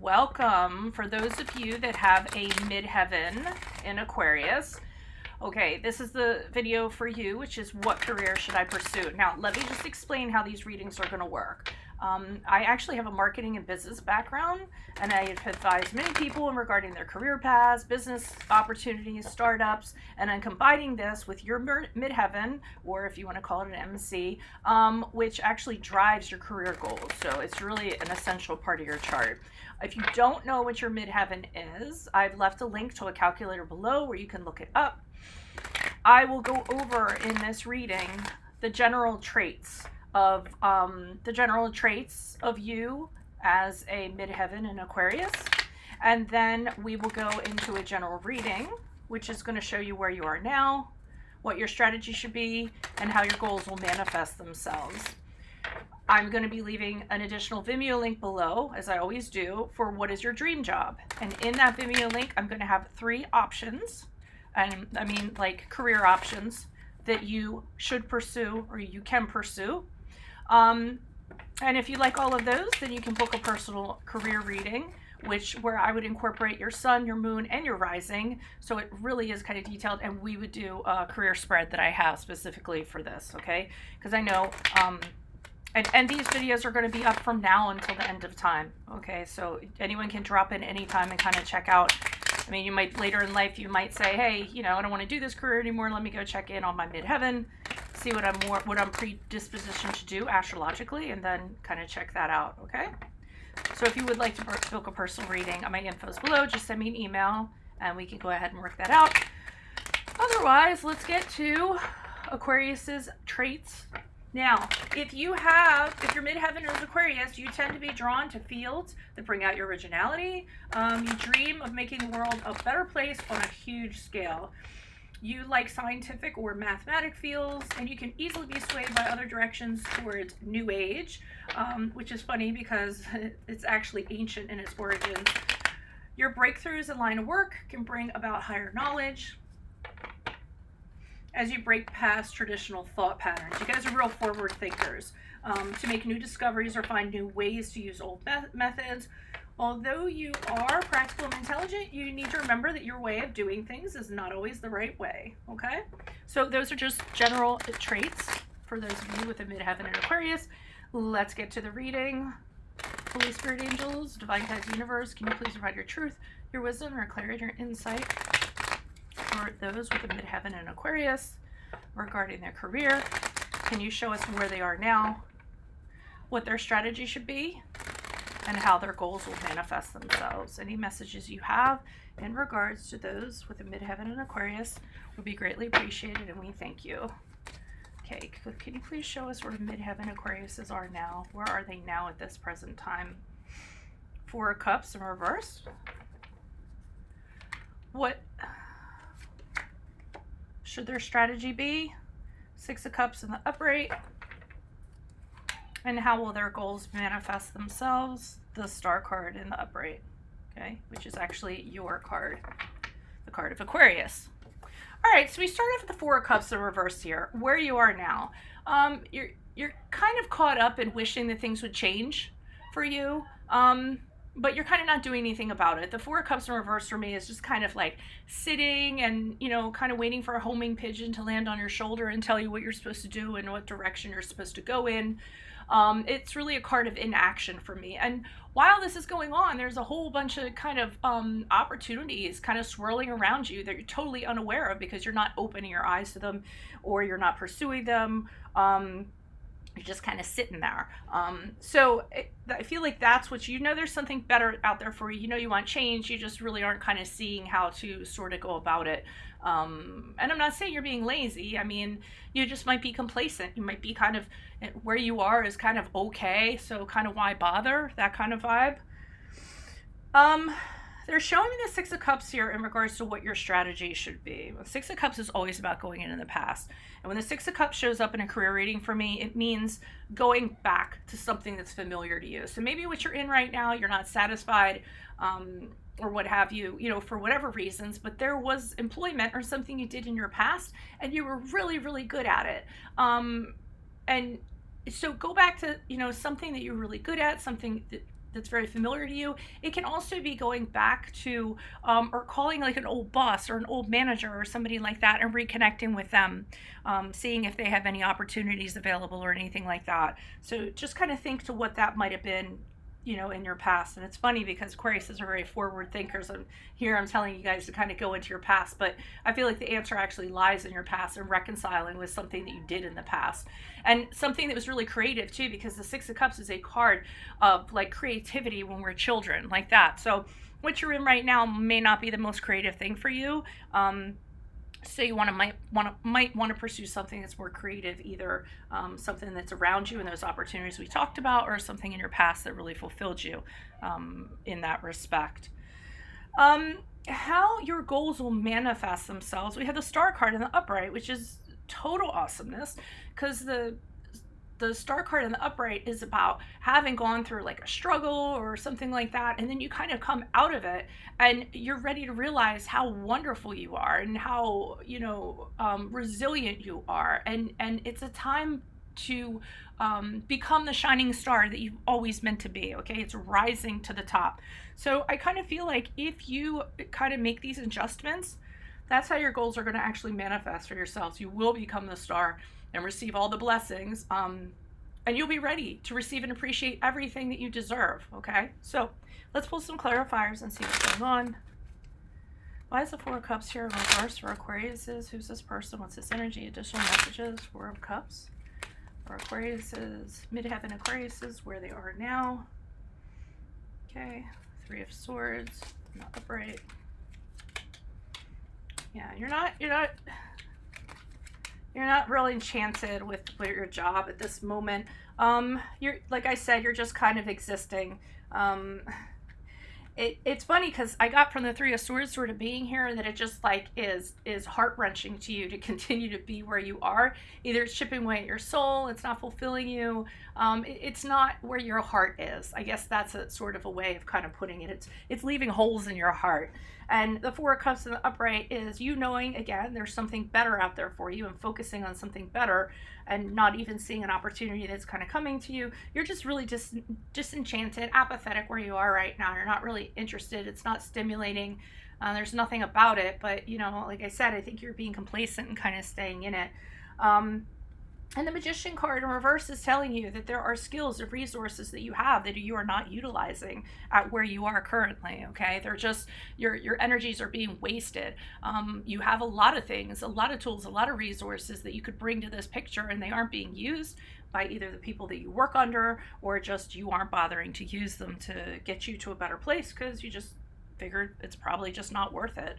Welcome for those of you that have a midheaven in Aquarius. Okay, this is the video for you, which is what career should I pursue? Now, let me just explain how these readings are going to work. I actually have a marketing and business background, and I have advised many people in regarding their career paths, business opportunities, startups, and I'm combining this with your midheaven, or if you want to call it an MC, which actually drives your career goals. So it's really an essential part of your chart. If you don't know what your midheaven is, I've left a link to a calculator below where you can look it up. I will go over in this reading the general traits of you as a midheaven in Aquarius, and then we will go into a general reading, which is going to show you where you are now, what your strategy should be, and how your goals will manifest themselves. I'm going to be leaving an additional Vimeo link below, as I always do, for what is your dream job. And in that Vimeo link, I'm going to have 3 options, and I mean like career options that you should pursue or you can pursue. And if you like all of those, then you can book a personal career reading, where I would incorporate your sun, your moon, and your rising. So it really is kind of detailed, and we would do a career spread that I have specifically for this, okay? Because I know, and these videos are going to be up from now until the end of time, okay? So anyone can drop in anytime and kind of check out. I mean, you might later in life, you might say, hey, you know, I don't want to do this career anymore. Let me go check in on my midheaven, see what I'm predispositioned to do astrologically, and then kind of check that out, okay? So if you would like to book a personal reading, my info is below. Just send me an email, and we can go ahead and work that out. Otherwise, let's get to Aquarius's traits. Now, if your midheaven is Aquarius, you tend to be drawn to fields that bring out your originality. You dream of making the world a better place on a huge scale. You like scientific or mathematic fields, and you can easily be swayed by other directions towards New Age, which is funny because it's actually ancient in its origins. Your breakthroughs in line of work can bring about higher knowledge as you break past traditional thought patterns. You guys are real forward thinkers, to make new discoveries or find new ways to use old methods. Although you are practical and intelligent, you need to remember that your way of doing things is not always the right way, okay? So those are just general traits for those of you with a midheaven in Aquarius. Let's get to the reading. Holy Spirit angels, divine guides, universe, can you please provide your truth, your wisdom, your clarity, your insight for those with a midheaven in Aquarius regarding their career? Can you show us where they are now, what their strategy should be, and how their goals will manifest themselves? Any messages you have in regards to those with a midheaven in Aquarius would be greatly appreciated, and we thank you. Okay, can you please show us where midheaven Aquariuses are now? Where are they now at this present time? 4 of Cups in reverse. What should their strategy be? 6 of Cups in the upright. And how will their goals manifest themselves? The Star card in the upright, okay, which is actually your card, the card of Aquarius. All right, so we start off with the 4 of Cups in reverse here. Where you are now, you're kind of caught up in wishing that things would change for you, but you're kind of not doing anything about it. The 4 of Cups in reverse for me is just kind of like sitting and, you know, kind of waiting for a homing pigeon to land on your shoulder and tell you what you're supposed to do and what direction you're supposed to go in. It's really a card of inaction for me. And while this is going on, there's a whole bunch of kind of opportunities kind of swirling around you that you're totally unaware of because you're not opening your eyes to them, or you're not pursuing them. You're just kind of sitting there. I feel like that's what you know. There's something better out there for you. You know you want change. You just really aren't kind of seeing how to sort of go about it. And I'm not saying you're being lazy. I mean, you just might be complacent. You might be kind of where you are is kind of okay. So kind of why bother? That kind of vibe. They're showing me the 6 of Cups here in regards to what your strategy should be. The 6 of Cups is always about going into the past. And when the 6 of Cups shows up in a career reading for me, it means going back to something that's familiar to you. So maybe what you're in right now, you're not satisfied, or what have you, you know, for whatever reasons, but there was employment or something you did in your past and you were really, really good at it. And so go back to, you know, something that you're really good at, something that that's very familiar to you. It can also be going back to or calling like an old boss or an old manager or somebody like that and reconnecting with them, seeing if they have any opportunities available or anything like that. So just kind of think to what that might have been, you know, in your past. And it's funny because Aquariuses are very forward thinkers, and here I'm telling you guys to kind of go into your past, but I feel like the answer actually lies in your past and reconciling with something that you did in the past, and something that was really creative too, because the Six of Cups is a card of like creativity when we're children, like that. So what you're in right now may not be the most creative thing for you. So you might want to pursue something that's more creative, either something that's around you and those opportunities we talked about, or something in your past that really fulfilled you in that respect. How your goals will manifest themselves. We have the Star card in the upright, which is total awesomeness, because the Star card in the upright is about having gone through like a struggle or something like that, and then you kind of come out of it and you're ready to realize how wonderful you are and how, you know, resilient you are, and it's a time to become the shining star that you've always meant to be. Okay, it's rising to the top. So I kind of feel like if you kind of make these adjustments, that's how your goals are going to actually manifest for yourselves. You will become the star and receive all the blessings, and you'll be ready to receive and appreciate everything that you deserve. Okay, so let's pull some clarifiers and see what's going on. Why is the Four of Cups here in reverse for Aquariuses? Who's this person? What's this energy? Additional messages. Four of Cups for Aquariuses, Midheaven Aquariuses, where they are now. Okay, Three of Swords, not upright. Yeah, you're not really enchanted with your job at this moment. You're, like I said, you're just kind of existing. It's funny because I got from the Three of Swords sort of being here that it just like is heart-wrenching to you to continue to be where you are. Either it's chipping away at your soul, it's not fulfilling you, it's not where your heart is. I guess that's a sort of a way of kind of putting it. It's leaving holes in your heart. And the Four of Cups in the upright is you knowing, again, there's something better out there for you and focusing on something better, and not even seeing an opportunity that's kind of coming to you. You're just really disenchanted, apathetic where you are right now. You're not really interested. It's not stimulating. There's nothing about it. But, you know, like I said, I think you're being complacent and kind of staying in it. And the Magician card in reverse is telling you that there are skills or resources that you have that you are not utilizing at where you are currently, okay? They're just, your energies are being wasted. You have a lot of things, a lot of tools, a lot of resources that you could bring to this picture, and they aren't being used by either the people that you work under, or just you aren't bothering to use them to get you to a better place because you just figured it's probably just not worth it.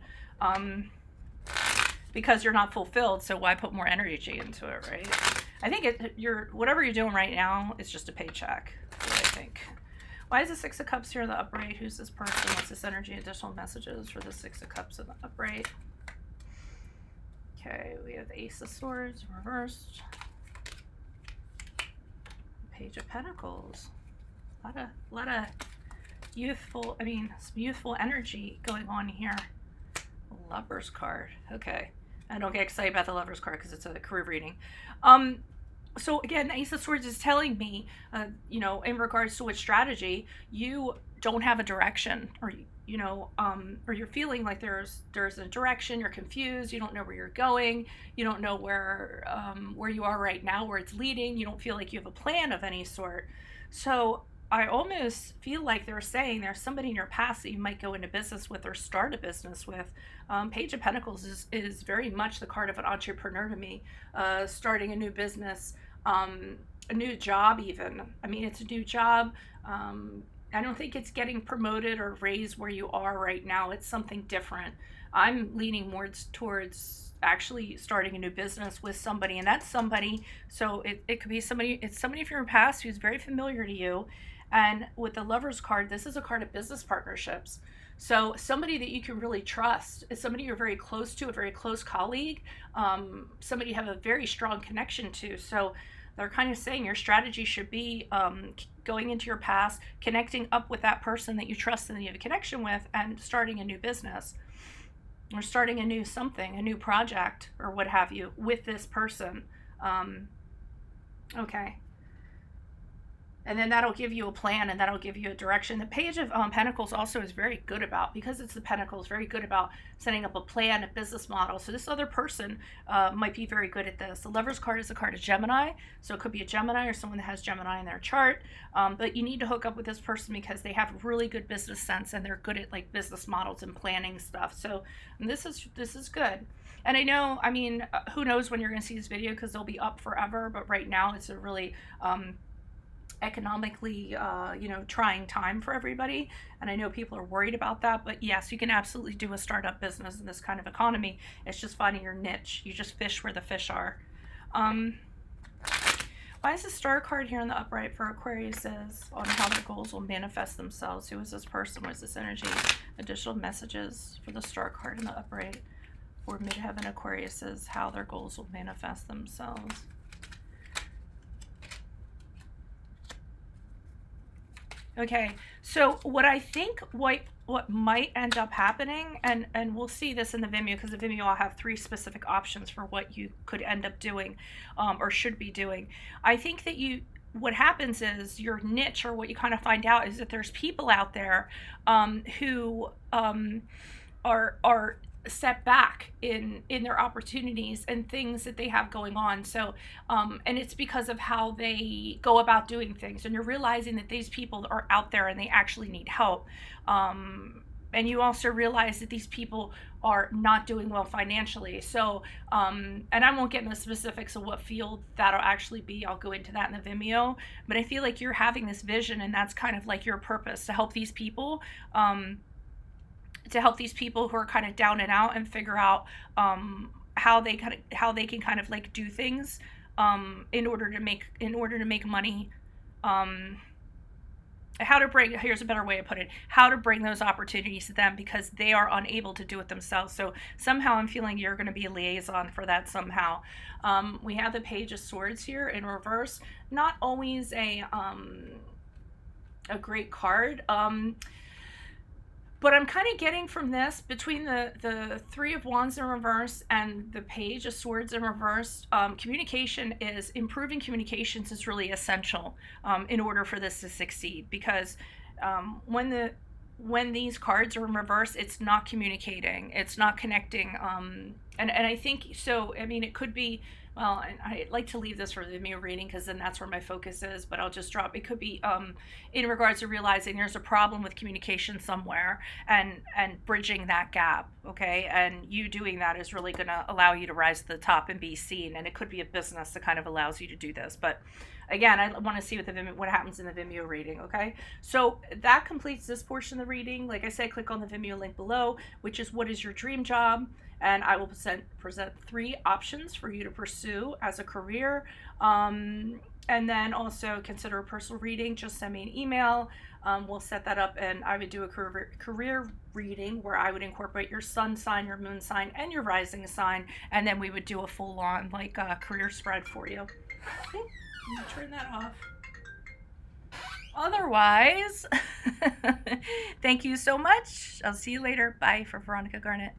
Because you're not fulfilled, so why put more energy into it, right? I think whatever you're doing right now, it's just a paycheck. That's what I think. Why is the Six of Cups here in the upright? Who's this person? What's this energy? Additional messages for the Six of Cups in the upright. Okay, we have the Ace of Swords reversed. Page of Pentacles. A lot of youthful, some youthful energy going on here. Lover's card. Okay. I don't get excited about the Lover's card because it's a career reading. So again, the Ace of Swords is telling me, you know, in regards to what strategy, you don't have a direction, or, you know, or you're feeling like there's a direction, you're confused, you don't know where you're going, you don't know where you are right now, where it's leading, you don't feel like you have a plan of any sort. So I almost feel like they're saying there's somebody in your past that you might go into business with or start a business with. Page of Pentacles is very much the card of an entrepreneur to me. Starting a new business, a new job even. I mean, it's a new job. I don't think it's getting promoted or raised where you are right now. It's something different. I'm leaning more towards actually starting a new business with somebody, and that's somebody, so it could be somebody, it's somebody from your past who's very familiar to you. And with the Lover's card, this is a card of business partnerships. So somebody that you can really trust is somebody you're very close to, a very close colleague, somebody you have a very strong connection to. So they're kind of saying your strategy should be going into your past, connecting up with that person that you trust and that you have a connection with, and starting a new business, or starting a new something, a new project, or what have you, with this person. Okay. And then that'll give you a plan, and that'll give you a direction. The Page of Pentacles also is very good about, because it's the Pentacles, very good about setting up a plan, a business model. So this other person might be very good at this. The Lover's card is a card of Gemini. So it could be a Gemini or someone that has Gemini in their chart. But you need to hook up with this person because they have really good business sense, and they're good at like business models and planning stuff. So this is good. And I know, I mean, who knows when you're going to see this video, because they'll be up forever. But right now it's a really economically trying time for everybody, and I know people are worried about that. But yes, you can absolutely do a startup business in this kind of economy. It's just finding your niche. You just fish where the fish are. Why is the Star card here in the upright for Aquarius is on how their goals will manifest themselves? Who is this person? What is this energy? Additional messages for the Star card in the upright for Midheaven Aquarius is how their goals will manifest themselves. Okay, so what I think what might end up happening, and we'll see this in the Vimeo, because the Vimeo will have 3 specific options for what you could end up doing or should be doing. I think that what happens is your niche, or what you kind of find out, is that there's people out there who are set back in their opportunities and things that they have going on. So and it's because of how they go about doing things, and you're realizing that these people are out there and they actually need help. And you also realize that these people are not doing well financially. So and I won't get into the specifics of what field that'll actually be. I'll go into that in the Vimeo. But I feel like you're having this vision, and that's kind of like your purpose, to help these people who are kind of down and out, and figure out how they can kind of like do things in order to make money. Here's a better way to put it, how to bring those opportunities to them, because they are unable to do it themselves. So somehow I'm feeling you're going to be a liaison for that somehow. We have the Page of Swords here in reverse. Not always a great card. But I'm kind of getting from this, between the 3 of Wands in reverse and the Page of Swords in reverse, improving communications is really essential in order for this to succeed. Because when these cards are in reverse, it's not communicating, it's not connecting. And I think so. I mean, it could be. Well, and I like to leave this for the Vimeo reading, because then that's where my focus is, but I'll just drop. It could be in regards to realizing there's a problem with communication somewhere, and bridging that gap, okay? And you doing that is really going to allow you to rise to the top and be seen. And it could be a business that kind of allows you to do this. But again, I want to see what happens in the Vimeo reading, okay? So that completes this portion of the reading. Like I said, click on the Vimeo link below, which is what is your dream job? And I will present 3 options for you to pursue as a career. And then also consider a personal reading. Just send me an email. We'll set that up, and I would do a career reading where I would incorporate your sun sign, your moon sign, and your rising sign. And then we would do a full-on career spread for you. Okay, I'm gonna turn that off. Otherwise, thank you so much. I'll see you later. Bye for Veronica Garnett.